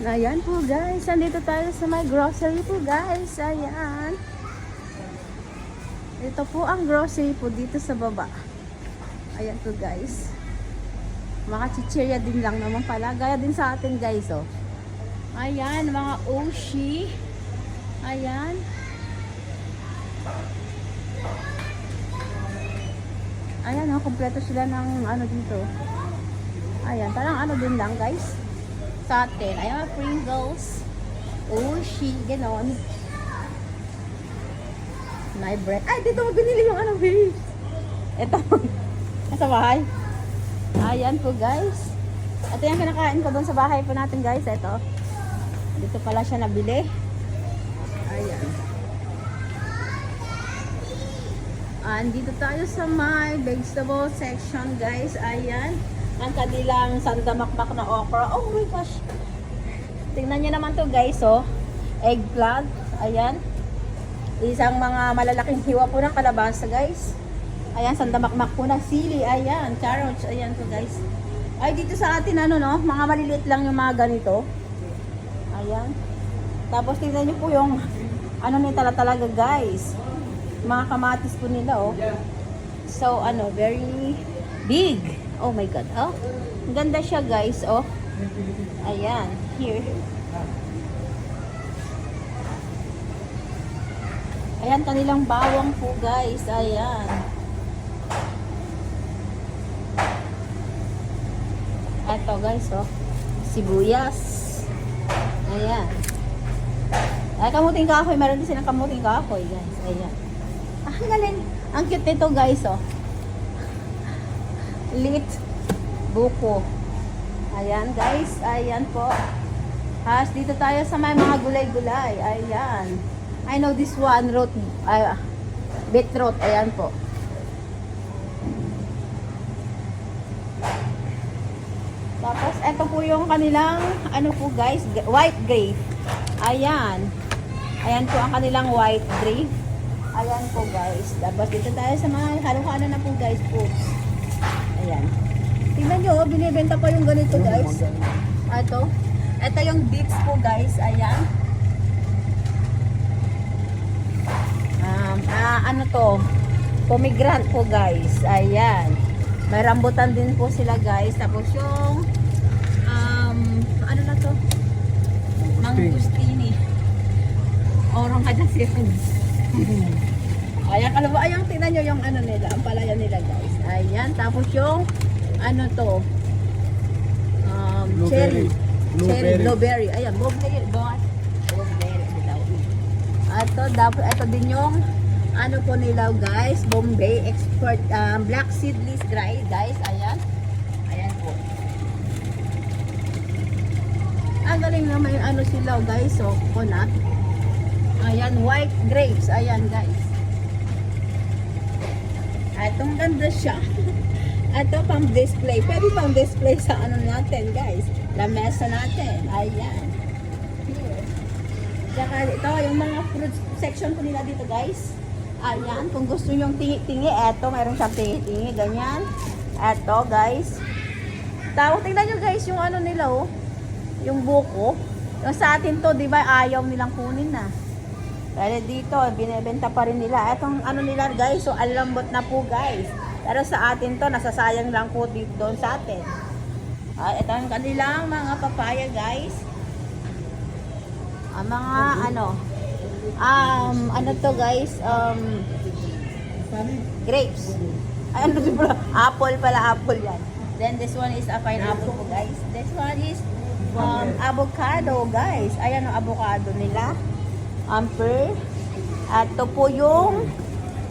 Ayan po guys, nandito tayo sa may grocery po guys. Ayan. Ito po ang grocery po dito sa baba. Ayan po guys. Mga chichirya din lang naman pala. Gaya din sa atin guys oh. Ayan, mga Oshi. Ayan. Ayan oh, kompleto sila ng ano dito. Ayan, parang ano din lang guys. Sa atin. Ayan, Pringles. Oshi, ganon. My bread. Ay, dito mo binili yung ano, babe. Ito. Nasa bahay. Ayan po, guys. Ito yung kinakain ko doon sa bahay po natin, guys. Ito. Dito pala siya nabili. Ayan. Andito tayo sa my vegetable section, guys. Ayan. Ang kanilang sandamakmak na okra. Oh my gosh. Tingnan nyo naman to guys, oh. Eggplant. Ayan. Isang mga malalaking hiwa po ng kalabasa, guys. Ayan, sandamakmak po na sili. Ayan, carrots. Ayan to guys. Ay, dito sa atin, ano, no? Mga maliliit lang yung mga ganito. Ayan. Tapos, tingnan nyo po yung, ano nila talaga, guys. Mga kamatis po nila, oh. So, ano, very big. Oh my God, oh. Ang ganda siya, guys, oh. Ayan, here. Ayan, kanilang bawang po, guys. Ayan. Ito, guys, oh. Sibuyas. Ayan. Ay, kamuting kahoy. Meron din silang kamuting kahoy, guys. Ayan. Ah, ang galing. Ang cute nito, guys, oh. Lit buko. Ayan guys, ayan po. Has dito tayo sa may mga gulay-gulay. Ayan. I know this one beetroot. Ayan po. Tapos ito po yung kanilang ano po guys, white grape. Ayan. Ayan po ang kanilang white grape. Ayan po guys. Tapos dito tayo sa mga halo-halo na po guys po. Ayan. Tingnan nyo, oh, binibenta pa yung ganito guys. Ito yung beets po guys. Ayan. Ano to? Pomegranate po guys. Ayan. May rambutan din po sila guys. Tapos yung ano na to? Mangustini. Orong ka dyan siya. Ayan, ayan, tingnan nyo yung ano nila, ang palaya nila guys. Ayan, tapos yung ano to, cherry, blueberry. Ayan, blueberry. Ito din yung ano po nila guys, Bombay Export Black Seedless Dry guys. Ayan. Ayan po. Ang galing na may ano sila guys, so coconut. Ayan, white grapes. Ayan guys. Itong ganda siya. Ito pang display. Pwede pang display sa ano natin guys. Lamesa natin. Ayan. Here. Tsaka ito yung mga fruit section po nila dito guys. Ayan. Kung gusto nyo tingi-tingi. Eto. Mayroon siyang tingi-tingi. Ganyan. Eto guys. Tapos tingnan nyo guys yung ano nila oh. Yung buko. Yung sa atin to diba ayaw nilang kunin na. Pero dito, binebenta pa rin nila. Itong ano nila guys, so alambot na po guys. Pero sa atin to, nasasayang lang po dito doon sa atin. Ito ang kanilang mga papaya guys. Mga ano to guys, grapes. Ay, ano diba? Apple pala, apple yan. Then this one is a pineapple po guys. This one is avocado guys. Ayan ang avocado nila. Ampere. At ito po yung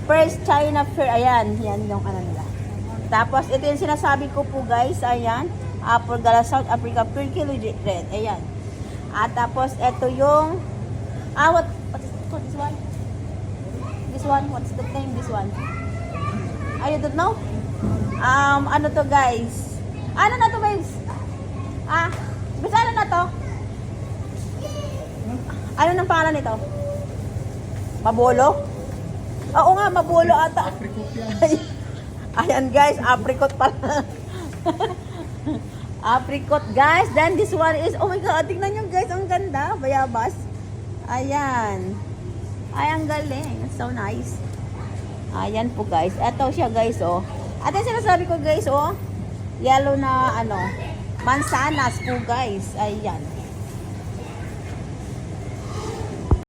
first China Fair. Ayan, yan yung ano nila. Tapos ito yung sinasabi ko po guys. Ayan, Apple Gala South Africa per kilo red. Ayan. At tapos ito yung what is this one? This one, what's the name this one? I don't know. Ano to guys? Ano na to guys? Basta ano na to? Ano nang pangalan nito? Mabolo? Oo nga, mabolo ata. Ayan guys, apricot pala. Apricot, guys. Then this one is, oh my God, tingnan nyo guys, ang ganda. Bayabas. Ayan. Ay, ang galing. It's so nice. Ayan po guys. Ito siya guys, oh. At yung sinasabi ko guys, oh. Yellow na, ano, mansanas po guys. Ayan.